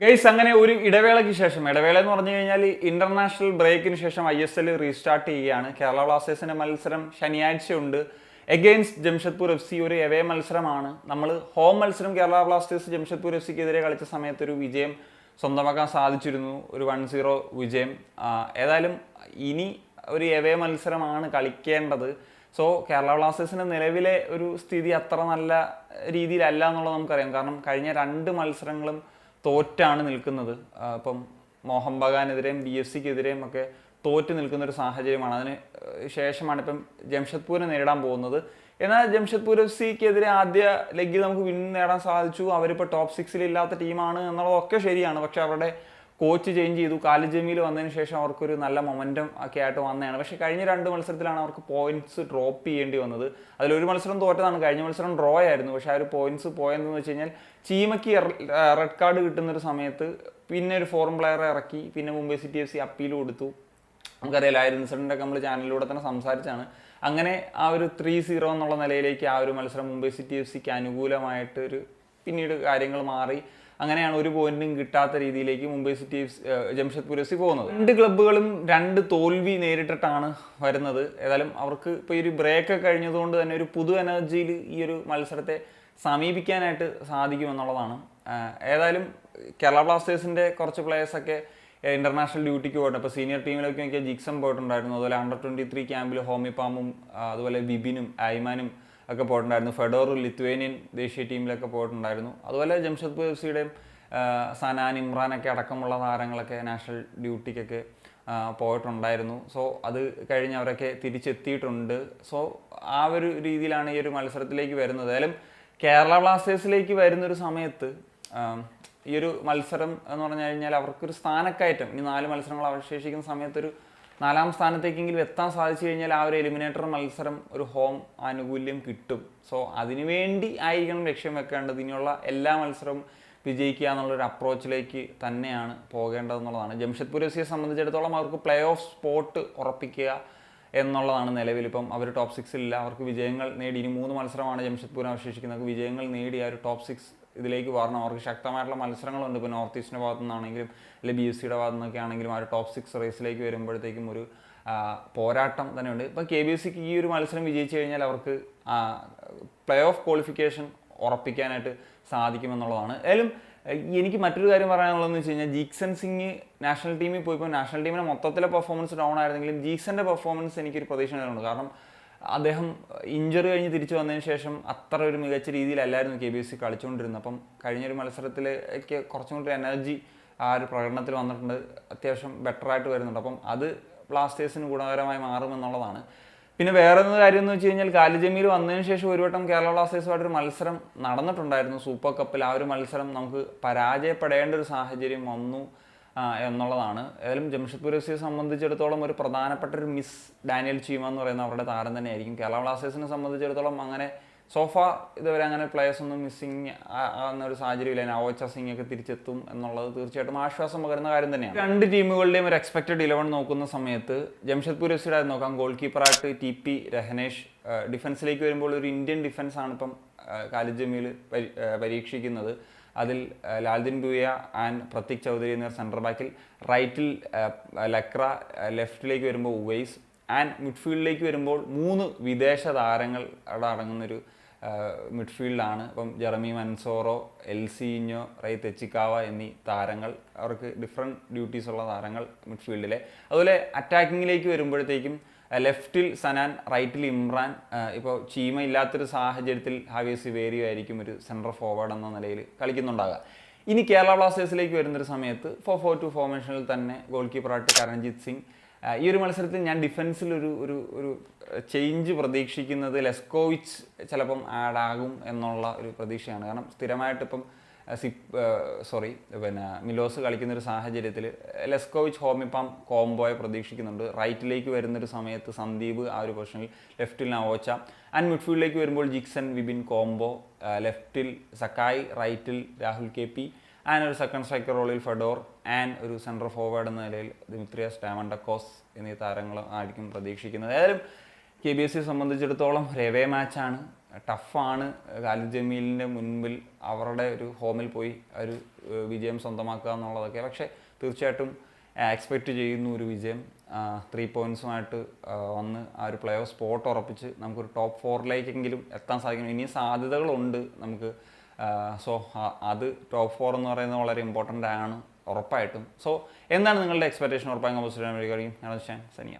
Guys അങ്ങനെ ഒരു ഇടവേളയ്ക്ക് ശേഷം ഇടവേള എന്ന് പറഞ്ഞു കഴിഞ്ഞാൽ ഇന്റർനാഷണൽ ബ്രേക്കിന് ശേഷം ISL റീസ്റ്റാർട്ട് ചെയ്യുകയാണ്. കേരള ബ്ലാസ്റ്റേഴ്സിന്റെ മത്സരം ശനിയാഴ്ചയുണ്ട് എഗെയിൻസ്റ്റ് ജംഷഡ്പൂർ FC. ഒരു എവേ മത്സരമാണ്. നമ്മൾ ഹോം മത്സരം കേരള ബ്ലാസ്റ്റേഴ്സ് ജംഷഡ്പൂർ FCക്കെതിരെ കളിച്ച സമയത്ത് ഒരു വിജയം സ്വന്തമാക്കാൻ സാധിച്ചിരുന്നു, ഒരു 1-0 വിജയം. ഏതായാലും ഇനി ഒരു എവേ മത്സരമാണ് കളിക്കേണ്ടത്. സോ കേരള ബ്ലാസ്റ്റേഴ്സിന്റെ നിലവിലെ ഒരു സ്ഥിതി അത്ര നല്ല രീതിയിലല്ല എന്നുള്ളത് നമുക്കറിയാം. കാരണം കഴിഞ്ഞ 2 മത്സരങ്ങളും തോറ്റാണ് നിൽക്കുന്നത്. ഇപ്പം മോഹൻ ബഗാനെതിരെയും BFCക്കെതിരെയും ഒക്കെ തോറ്റ് നിൽക്കുന്ന ഒരു സാഹചര്യമാണ്. അതിന് ശേഷമാണ് ഇപ്പം ജംഷഡ്പൂരിനെ നേരിടാൻ പോകുന്നത്. എന്നാൽ ജംഷഡ്പൂർ FCക്കെതിരെ ആദ്യ ലെഗിൽ നമുക്ക് വിൻ നേടാൻ സാധിച്ചു. അവരിപ്പോൾ ടോപ്പ് 6 ഇല്ലാത്ത ടീമാണ് എന്നുള്ളതൊക്കെ ശരിയാണ്. പക്ഷെ അവരുടെ കോച്ച് ചേഞ്ച് ചെയ്തു. കാലിദ് ജമീൽ വന്നതിന് ശേഷം അവർക്കൊരു നല്ല മൊമെൻറ്റം ഒക്കെ ആയിട്ട് വന്നതാണ്. പക്ഷേ കഴിഞ്ഞ 2 മത്സരത്തിലാണ് അവർക്ക് പോയിന്റ്സ് ഡ്രോപ്പ് ചെയ്യേണ്ടി വന്നത്. അതിലൊരു മത്സരം തോറ്റതാണ്, കഴിഞ്ഞ മത്സരം ഡ്രോ ആയിരുന്നു. പക്ഷേ ആ ഒരു പോയിന്റ്സ് പോയതെന്ന് വെച്ച് കഴിഞ്ഞാൽ ചീമയ്ക്ക് റെഡ് കാർഡ് കിട്ടുന്നൊരു സമയത്ത് പിന്നെ ഒരു ഫോറിൻ പ്ലെയറെ ഇറക്കി, പിന്നെ മുംബൈ സിറ്റി FC അപ്പീൽ കൊടുത്തു. നമുക്കറിയാം, ആ ഒരു ഇൻസിഡൻ്റൊക്കെ നമ്മൾ ചാനലിലൂടെ തന്നെ സംസാരിച്ചാണ്. അങ്ങനെ ആ ഒരു 3-0 എന്നുള്ള നിലയിലേക്ക് ആ ഒരു മത്സരം മുംബൈ സിറ്റി FCക്ക് അനുകൂലമായിട്ട് പിന്നീട് കാര്യങ്ങൾ മാറി. അങ്ങനെയാണ് ഒരു പോയിന്റും കിട്ടാത്ത രീതിയിലേക്ക് മുംബൈ സിറ്റി ജംഷഡ്പൂർ FC പോകുന്നത്. 2 ക്ലബ്ബുകളും 2 തോൽവി നേരിട്ടിട്ടാണ് വരുന്നത്. ഏതായാലും അവർക്ക് ഇപ്പോൾ ഈ ഒരു ബ്രേക്ക് കഴിഞ്ഞതുകൊണ്ട് തന്നെ ഒരു പുതു എനർജിയിൽ ഈ ഒരു മത്സരത്തെ സമീപിക്കാനായിട്ട് സാധിക്കുമെന്നുള്ളതാണ്. ഏതായാലും കേരള ബ്ലാസ്റ്റേഴ്സിൻ്റെ കുറച്ച് പ്ലേയേഴ്സൊക്കെ ഇന്റർനാഷണൽ ഡ്യൂട്ടിക്ക് പോയിട്ടുണ്ട്. ഇപ്പോൾ സീനിയർ ടീമിലൊക്കെ എനിക്ക് ജിക്സൺ പോയിട്ടുണ്ടായിരുന്നു. അതുപോലെ അണ്ടർ-23 ക്യാമ്പിൽ ഹോമിപ്പാമും അതുപോലെ വിപിനും ഐമാനും ഒക്കെ പോയിട്ടുണ്ടായിരുന്നു. ഫെഡോറും ലിത്വേനിയൻ ദേശീയ ടീമിലൊക്കെ പോയിട്ടുണ്ടായിരുന്നു. അതുപോലെ ജംഷഡ്പൂർ FCയുടെയും സനാൻ, ഇമ്രാനൊക്കെ അടക്കമുള്ള താരങ്ങളൊക്കെ നാഷണൽ ഡ്യൂട്ടിക്കൊക്കെ പോയിട്ടുണ്ടായിരുന്നു. സോ അത് കഴിഞ്ഞ് അവരൊക്കെ തിരിച്ചെത്തിയിട്ടുണ്ട്. സോ ആ ഒരു രീതിയിലാണ് ഈ ഒരു മത്സരത്തിലേക്ക് വരുന്നത്. ഏതായാലും കേരള ബ്ലാസ്റ്റേഴ്സിലേക്ക് വരുന്നൊരു സമയത്ത് ഈ ഒരു മത്സരം എന്ന് പറഞ്ഞു കഴിഞ്ഞാൽ അവർക്കൊരു സ്ഥാനക്കയറ്റം, ഇനി 4 മത്സരങ്ങൾ അവശേഷിക്കുന്ന സമയത്തൊരു 4ാം സ്ഥാനത്തേക്കെങ്കിലും എത്താൻ സാധിച്ചു കഴിഞ്ഞാൽ ആ ഒരു എലിമിനേറ്റർ മത്സരം ഒരു ഹോം ആനുകൂല്യം കിട്ടും. സോ അതിനുവേണ്ടി ആയിരിക്കണം ലക്ഷ്യം വെക്കേണ്ടത്. ഇനിയുള്ള എല്ലാ മത്സരവും വിജയിക്കുക എന്നുള്ളൊരു അപ്രോച്ചിലേക്ക് തന്നെയാണ് പോകേണ്ടതെന്നുള്ളതാണ്. ജംഷഡ്പൂർ FCയെ സംബന്ധിച്ചിടത്തോളം അവർക്ക് പ്ലേ ഓഫ് സ്പോട്ട് ഉറപ്പിക്കുക എന്നുള്ളതാണ് നിലവിൽ. ഇപ്പം അവർ ടോപ്പ് 6 അവർക്ക് വിജയങ്ങൾ നേടി. ഇനി 3 മത്സരമാണ് ജംഷഡ്പൂരിനെ അവശേഷിക്കുന്നത്. വിജയങ്ങൾ നേടി ആ ഒരു ടോപ്പ് 6 ഇതിലേക്ക് വരണം. അവർക്ക് ശക്തമായിട്ടുള്ള മത്സരങ്ങളുണ്ട്. ഇപ്പോൾ നോർത്ത് ഈസ്റ്റിൻ്റെ ഭാഗത്തു നിന്നാണെങ്കിലും അല്ലെങ്കിൽ BFCയുടെ ഭാഗത്തു നിന്നൊക്കെ ആണെങ്കിലും ആ ഒരു ടോപ്പ് 6 റേസിലേക്ക് വരുമ്പോഴത്തേക്കും ഒരു പോരാട്ടം തന്നെയുണ്ട്. ഇപ്പോൾ KBCക്ക് ഈ ഒരു മത്സരം വിജയിച്ചു കഴിഞ്ഞാൽ അവർക്ക് പ്ലേ ഓഫ് ക്വാളിഫിക്കേഷൻ ഉറപ്പിക്കാനായിട്ട് സാധിക്കുമെന്നുള്ളതാണ്. ഏതായാലും എനിക്ക് മറ്റൊരു കാര്യം പറയാനുള്ളതെന്ന് വെച്ച് കഴിഞ്ഞാൽ ജീക്സൺ സിംഗ് നാഷണൽ ടീമിൽ പോയപ്പോൾ നാഷണൽ ടീമിൻ്റെ മൊത്തത്തിലെ പെർഫോമൻസ് ഡൗൺ ആയിരുന്നെങ്കിലും ജീക്സൻ്റെ പെർഫോമൻസ് എനിക്കൊരു പ്രതീക്ഷ ഉണ്ട്. കാരണം അദ്ദേഹം ഇഞ്ചറി കഴിഞ്ഞ് തിരിച്ചു വന്നതിന് ശേഷം അത്ര ഒരു മികച്ച രീതിയിലല്ലായിരുന്നു KBC കളിച്ചുകൊണ്ടിരുന്നത്. അപ്പം കഴിഞ്ഞൊരു മത്സരത്തിലേക്ക് കുറച്ചും കൂടി എനർജി ആ ഒരു പ്രകടനത്തിൽ വന്നിട്ടുണ്ട്. അത്യാവശ്യം ബെറ്ററായിട്ട് വരുന്നുണ്ട്. അപ്പം അത് ബ്ലാസ്റ്റേഴ്സിന് ഗുണകരമായി മാറുമെന്നുള്ളതാണ്. പിന്നെ വേറൊരു കാര്യം എന്ന് വെച്ച് കഴിഞ്ഞാൽ കാലിദ് ജമീൽ വന്നതിന് ശേഷം ഒരു വട്ടം കേരള ബ്ലാസ്റ്റേഴ്സുമായിട്ടൊരു മത്സരം നടന്നിട്ടുണ്ടായിരുന്നു സൂപ്പർ കപ്പിൽ. ആ ഒരു മത്സരം നമുക്ക് പരാജയപ്പെടേണ്ട ഒരു സാഹചര്യം വന്നു എന്നുള്ളതാണ്. ഏതായാലും ജംഷഡ്പൂർ FCയെ സംബന്ധിച്ചിടത്തോളം ഒരു പ്രധാനപ്പെട്ട ഒരു മിസ് ഡാനിയൽ ചീമ എന്ന് പറയുന്ന അവരുടെ താരം തന്നെയായിരിക്കും. കേരള ബ്ലാസ്റ്റേഴ്സിനെ സംബന്ധിച്ചിടത്തോളം അങ്ങനെ സോഫ ഇതുവരെ അങ്ങനെ പ്ലേയേഴ്സ് ഒന്നും മിസ്സിങ് ആകുന്നൊരു സാഹചര്യമില്ല. നവോച്ച സിംഗ് ഒക്കെ തിരിച്ചെത്തും എന്നുള്ളത് തീർച്ചയായിട്ടും ആശ്വാസം പകരുന്ന കാര്യം തന്നെയാണ്. 2 ടീമുകളുടെയും ഒരു എക്സ്പെക്റ്റഡ് 11 നോക്കുന്ന സമയത്ത് ജംഷഡ്പൂർ FCയുടെ നോക്കാം. ഗോൾ കീപ്പറായിട്ട് TP രഹനേഷ്. ഡിഫൻസിലേക്ക് വരുമ്പോൾ ഒരു ഇന്ത്യൻ ഡിഫൻസാണ് ഇപ്പം കാലിദ് ജമീൽ പരീക്ഷിക്കുന്നത്. അതിൽ ലാൽദിൻ ഭൂയ ആൻഡ് പ്രതീക് ചൗധരി എന്ന സെൻറ്റർ ബാക്കിൽ, റൈറ്റിൽ ലക്ര, ലെഫ്റ്റിലേക്ക് വരുമ്പോൾ ഉവൈസ് ആൻഡ് മിഡ്ഫീൽഡിലേക്ക് വരുമ്പോൾ 3 വിദേശ താരങ്ങൾ അവിടെ അടങ്ങുന്നൊരു മിഡ്ഫീൽഡാണ്. ഇപ്പം ജെറമി മൻസോറോ, എൽസീഞ്ഞോ, റൈ തെച്ചിക്കാവ എന്നീ താരങ്ങൾ, അവർക്ക് ഡിഫറെൻറ്റ് ഡ്യൂട്ടീസ് ഉള്ള താരങ്ങൾ മിഡ്ഫീൽഡിലെ. അതുപോലെ അറ്റാക്കിങ്ങിലേക്ക് വരുമ്പോഴത്തേക്കും ലെഫ്റ്റിൽ സനാൻ, റൈറ്റിൽ ഇമ്രാൻ. ഇപ്പോൾ ചീമ ഇല്ലാത്തൊരു സാഹചര്യത്തിൽ ഹാവിയ സിവേരിയോ ആയിരിക്കും ഒരു സെൻട്രൽ ഫോർവേഡ് എന്ന നിലയിൽ കളിക്കുന്നുണ്ടാകുക. ഇനി കേരള ബ്ലാസ്റ്റേഴ്സിലേക്ക് വരുന്നൊരു സമയത്ത് 4-4-2 ഫോർമേഷനിൽ തന്നെ ഗോൾ കീപ്പറായിട്ട് കരൺജിത്ത് സിംഗ്. ഈ ഒരു മത്സരത്തിൽ ഞാൻ ഡിഫൻസിൽ ഒരു ചേഞ്ച് പ്രതീക്ഷിക്കുന്നത് ലെസ്കോവിച്ച് ചിലപ്പം ആഡാകും എന്നുള്ള ഒരു പ്രതീക്ഷയാണ്. കാരണം സ്ഥിരമായിട്ടിപ്പം മിലോസ് കളിക്കുന്നൊരു സാഹചര്യത്തിൽ ലെസ്കോവിച്ച് ഹോമിപ്പാം കോംബോയെ പ്രതീക്ഷിക്കുന്നുണ്ട്. റൈറ്റിലേക്ക് വരുന്നൊരു സമയത്ത് സന്ദീപ് ആ ഒരു പൊസിഷനിൽ, ലെഫ്റ്റിൽ നവോച്ച ആൻഡ് മിഡ്ഫീൽഡിലേക്ക് വരുമ്പോൾ ജിക്സൺ വിപിൻ കോംബോ, ലെഫ്റ്റിൽ സക്കായ്, റൈറ്റിൽ രാഹുൽ KP ആൻഡ് ഒരു സെക്കൻഡ് സ്ട്രൈക്കർ റോളിൽ ഫെഡോർ ആൻഡ് ഒരു സെൻട്രൽ ഫോർവേഡ് എന്ന നിലയിൽ ദിമിത്രിയാസ് ടാമണ്ടക്കോസ് എന്നീ താരങ്ങൾ ആയിരിക്കും പ്രതീക്ഷിക്കുന്നത്. ഏതായാലും KBC സംബന്ധിച്ചിടത്തോളം ഒരു എവേ മാച്ചാണ്, ടഫാണ്. ഖാലിദ് ജമീലിൻ്റെ മുൻപിൽ അവരുടെ ഒരു ഹോമിൽ പോയി ഒരു വിജയം സ്വന്തമാക്കുക എന്നുള്ളതൊക്കെ. പക്ഷേ തീർച്ചയായിട്ടും എക്സ്പെക്റ്റ് ചെയ്യുന്നു ഒരു വിജയം. 3 പോയിൻറ്റ്സുമായിട്ട് വന്ന് ആ ഒരു പ്ലേ ഓഫ് സ്പോട്ട് ഉറപ്പിച്ച് നമുക്കൊരു ടോപ്പ് 4-ലേക്കെങ്കിലും എത്താൻ സാധിക്കണം. ഇനിയും സാധ്യതകളുണ്ട് നമുക്ക്. സോ അത് ടോപ്പ് 4 എന്ന് പറയുന്നത് വളരെ ഇമ്പോർട്ടൻ്റ് ആണ് ഉറപ്പായിട്ടും. സോ എന്താണ് നിങ്ങളുടെ എക്സ്പെക്റ്റേഷൻ? ഉറപ്പായും കമ്പോസിറ്റ് കഴിയും. ഞാൻ സനിയ.